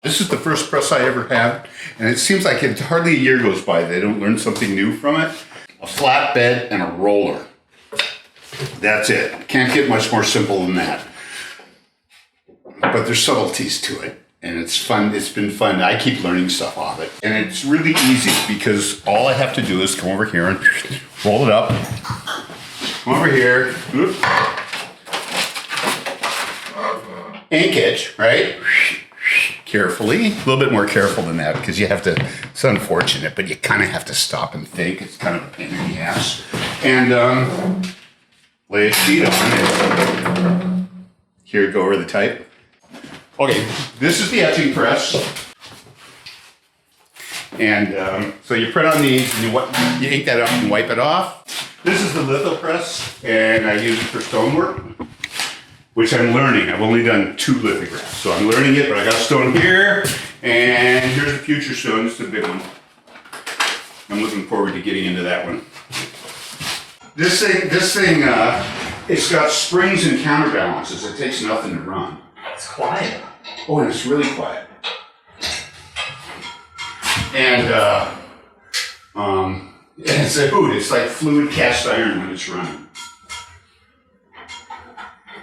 This is the first press I ever had, and it seems like hardly a year goes by they don't learn something new from it. A flat bed and a roller. That's it. Can't get much more simple than that. But there's subtleties to it, and it's fun. It's been fun. I keep learning stuff off it, and it's really easy because all I have to do is come over here and roll it up. Come over here. Ink it, right? Carefully, a little bit more careful than that because you have to, it's unfortunate, but you kind of have to stop and think. It's kind of a pain in the ass. And lay a sheet on it. Here, go over the type. Okay, this is the etching press. And so you print on these, and you ink that up and wipe it off. This is the litho press, and I use it for stonework, which I'm learning. I've only done 2 lithographs, so I'm learning it, but I got a stone here, and here's a future stone. This is a big one. I'm looking forward to getting into that one. This thing, it's got springs and counterbalances. It takes nothing to run. It's quiet. Oh, and it's really quiet. And it's a hoot. It's like fluid cast iron when it's running.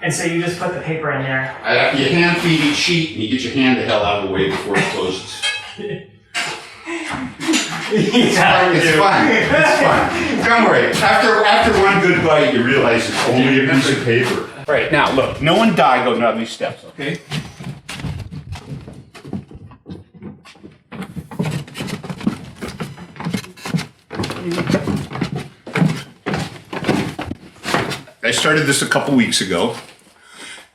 And so you just put the paper in there. You hand feed each sheet, and you get your hand the hell out of the way before it closes. It's fun. It's fun. Don't worry. After one good bite, you realize it's only a piece of paper. All right, now look. No one die going down these steps, okay? I started this a couple weeks ago,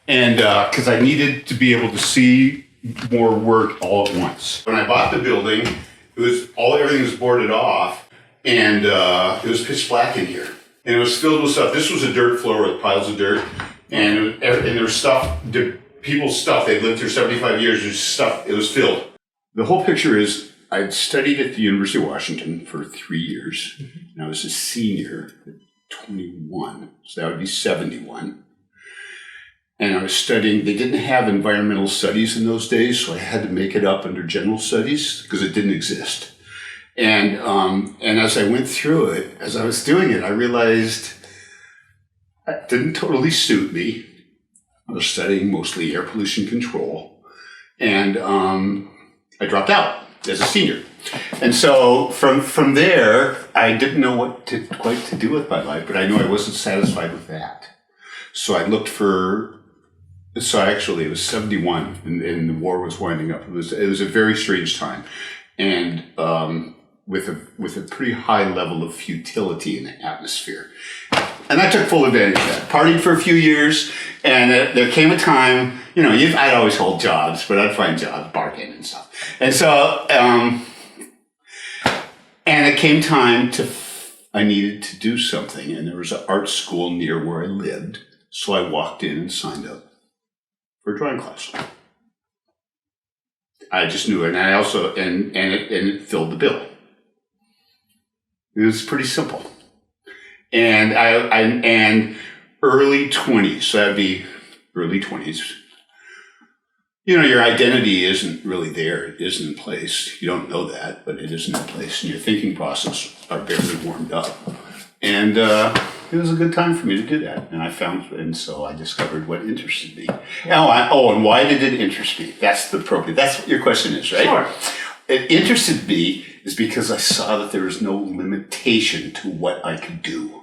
and because I needed to be able to see more work all at once. When I bought the building, everything was boarded off, and it was pitch black in here, and it was filled with stuff. This was a dirt floor with piles of dirt, and there was stuff, people's stuff. They'd lived here 75 years. There's stuff. It was filled. The whole picture is I'd studied at the University of Washington for 3 years, and I was a senior. 21, so that would be 71. And I was studying, they didn't have environmental studies in those days, so I had to make it up under general studies because it didn't exist. And as I went through it, as I was doing it, I realized it didn't totally suit me. I was studying mostly air pollution control, and I dropped out as a senior. And so from there, I didn't know what quite to do with my life, but I knew I wasn't satisfied with that. So I looked it was 71 and the war was winding up. It was a very strange time. And with a pretty high level of futility in the atmosphere. And I took full advantage of that. Partied for a few years, and there came a time, I'd always hold jobs, but I'd find jobs, bartending and stuff. And so, and it came time I needed to do something, and there was an art school near where I lived, so I walked in and signed up for a drawing class. I just knew it, and I also, and it filled the bill. It was pretty simple. And and early 20s, so that'd be early 20s. Your identity isn't really there. It isn't in place. You don't know that, but it isn't in place. And your thinking process are barely warmed up. And it was a good time for me to do that. And so I discovered what interested me. And why did it interest me? That's what your question is, right? Sure. It interested me is because I saw that there was no limitation to what I could do.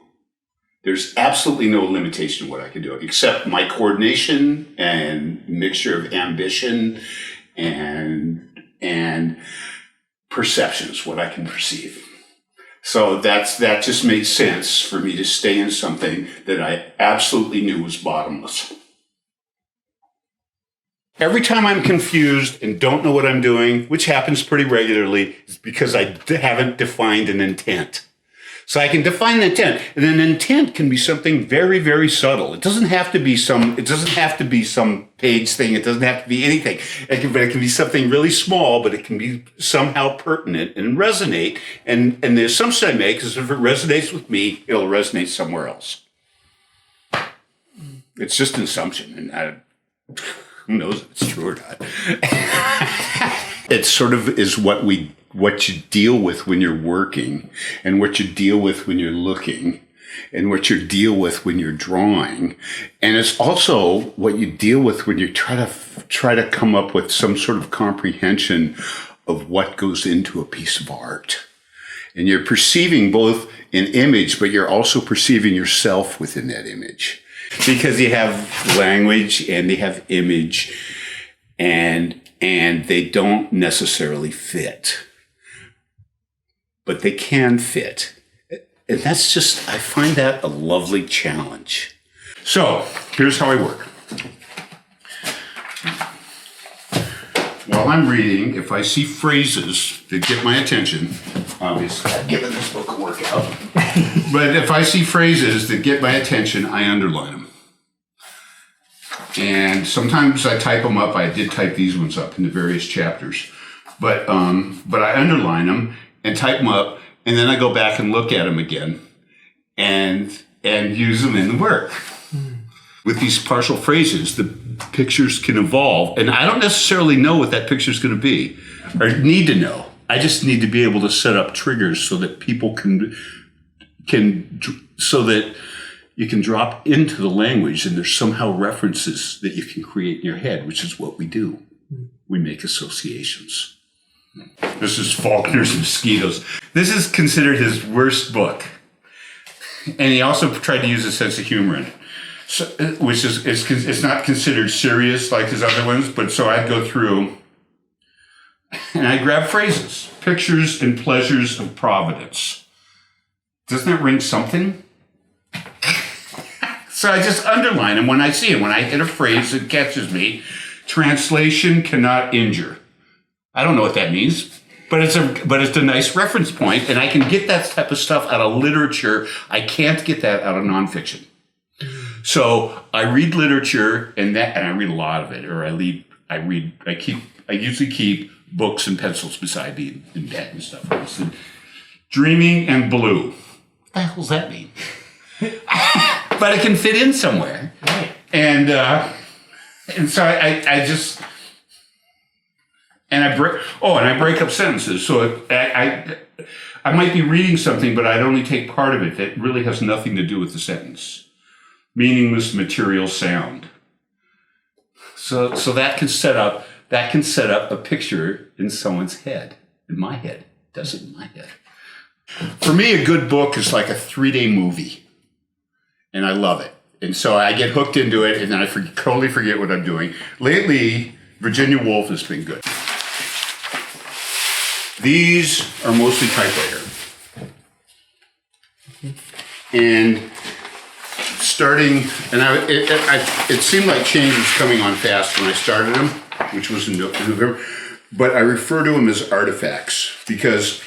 There's absolutely no limitation to what I could do, except my coordination and mixture of ambition and perceptions, what I can perceive. So that just made sense for me to stay in something that I absolutely knew was bottomless. Every time I'm confused and don't know what I'm doing, which happens pretty regularly, is because I haven't defined an intent. So I can define the intent, and then intent can be something very, very subtle. It doesn't have to be some page thing. It doesn't have to be anything. It can be something really small, but it can be somehow pertinent and resonate. And the assumption I make is if it resonates with me, it'll resonate somewhere else. It's just an assumption, and who knows if it's true or not. It sort of is what you deal with when you're working, and what you deal with when you're looking, and what you deal with when you're drawing. And it's also what you deal with when you try to come up with some sort of comprehension of what goes into a piece of art. And you're perceiving both an image, but you're also perceiving yourself within that image. Because you have language and they have image, and they don't necessarily fit. But they can fit. And that's just, I find that a lovely challenge. So, here's how I work. While I'm reading, if I see phrases that get my attention, obviously I've given this book a workout, but if I see phrases that get my attention, I underline them. And sometimes I type them up. I did type these ones up in the various chapters. But I underline them and type them up, and then I go back and look at them again and use them in the work. With these partial phrases, the pictures can evolve, and I don't necessarily know what that picture is going to be or need to know. I just need to be able to set up triggers so that people can so that you can drop into the language, and there's somehow references that you can create in your head, which is what we do. We make associations. This is Faulkner's Mosquitoes. This is considered his worst book. And he also tried to use a sense of humor in it, so, which is it's not considered serious like his other ones, but so I'd go through and I grab phrases, pictures and pleasures of Providence. Doesn't that ring something? So I just underline them when I see them. When I hit a phrase that catches me, translation cannot injure. I don't know what that means, but it's a nice reference point, and I can get that type of stuff out of literature. I can't get that out of nonfiction. So I read literature, and I read a lot of it, or I usually keep books and pencils beside me in bed and stuff. So, Dreaming and Blue. What the hell does that mean? But it can fit in somewhere. Right. And so I just, and I break up sentences. So I might be reading something, but I'd only take part of it that really has nothing to do with the sentence. Meaningless material sound. So that can set up a picture in someone's head. In my head. It does it in my head. For me, a good book is like a 3-day movie. And I love it. And so I get hooked into it, and then I totally forget what I'm doing. Lately, Virginia Woolf has been good. These are mostly typewriter. And it seemed like change was coming on fast when I started them, which was in November. But I refer to them as artifacts because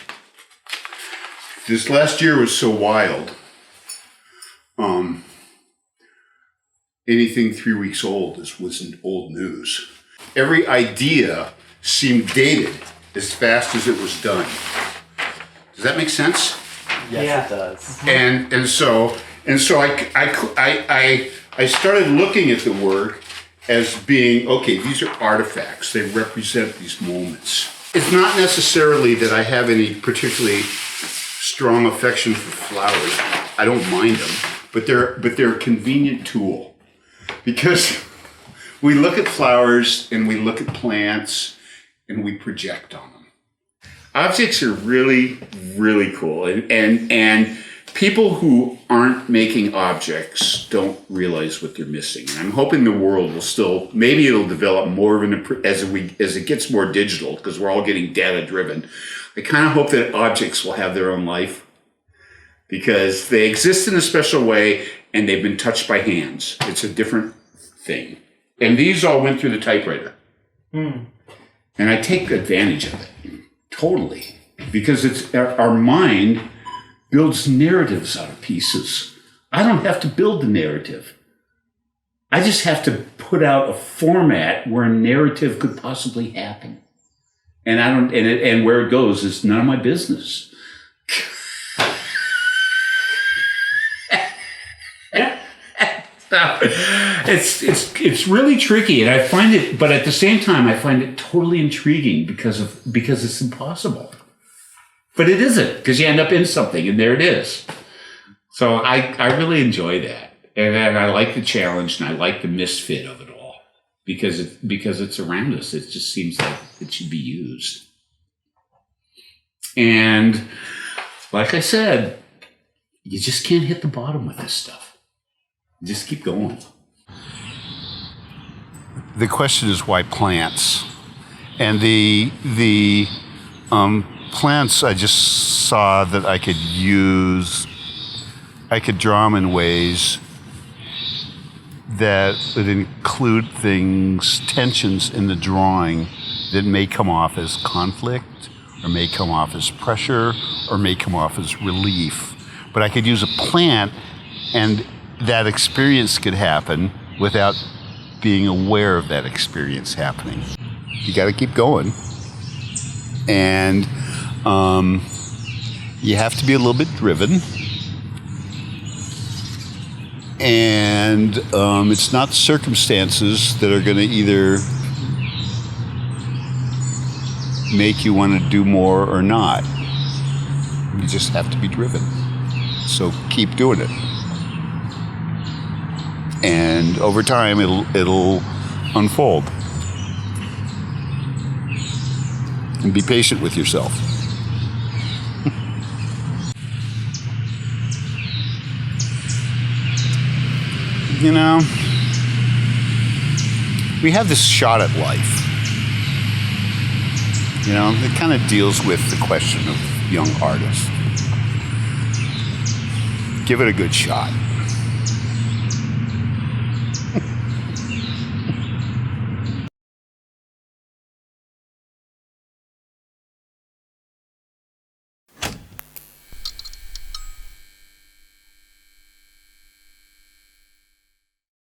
this last year was so wild. Anything 3 weeks old wasn't old news. Every idea seemed dated as fast as it was done. Does that make sense? Yes, it does. And so I started looking at the work as being, okay, these are artifacts. They represent these moments. It's not necessarily that I have any particularly strong affection for flowers. I don't mind them, but they're a convenient tool. Because we look at flowers and we look at plants and we project on them. Objects are really, really cool. And people who aren't making objects don't realize what they're missing. And I'm hoping the world will still, maybe it'll develop more of as it gets more digital, because we're all getting data driven. I kind of hope that objects will have their own life because they exist in a special way and they've been touched by hands. It's a different thing. And these all went through the typewriter. And I take advantage of it, totally. Because it's our mind builds narratives out of pieces. I don't have to build the narrative. I just have to put out a format where a narrative could possibly happen. And and where it goes is none of my business. It's really tricky, and I find it, but at the same time, I find it totally intriguing because it's impossible. But it isn't, because you end up in something, and there it is. So I really enjoy that, and I like the challenge, and I like the misfit of it all, because it's around us. It just seems like it should be used. And like I said, you just can't hit the bottom with this stuff. Just keep going. The question is why plants? And the plants I just saw that I could use, I could draw them in ways that would include things, tensions in the drawing that may come off as conflict, or may come off as pressure, or may come off as relief. But I could use a plant, and that experience could happen without being aware of that experience happening. You got to keep going. And you have to be a little bit driven. And it's not circumstances that are going to either make you want to do more or not. You just have to be driven. So keep doing it. And over time, it'll unfold. And be patient with yourself. You know, we have this shot at life. You know, it kind of deals with the question of young artists. Give it a good shot.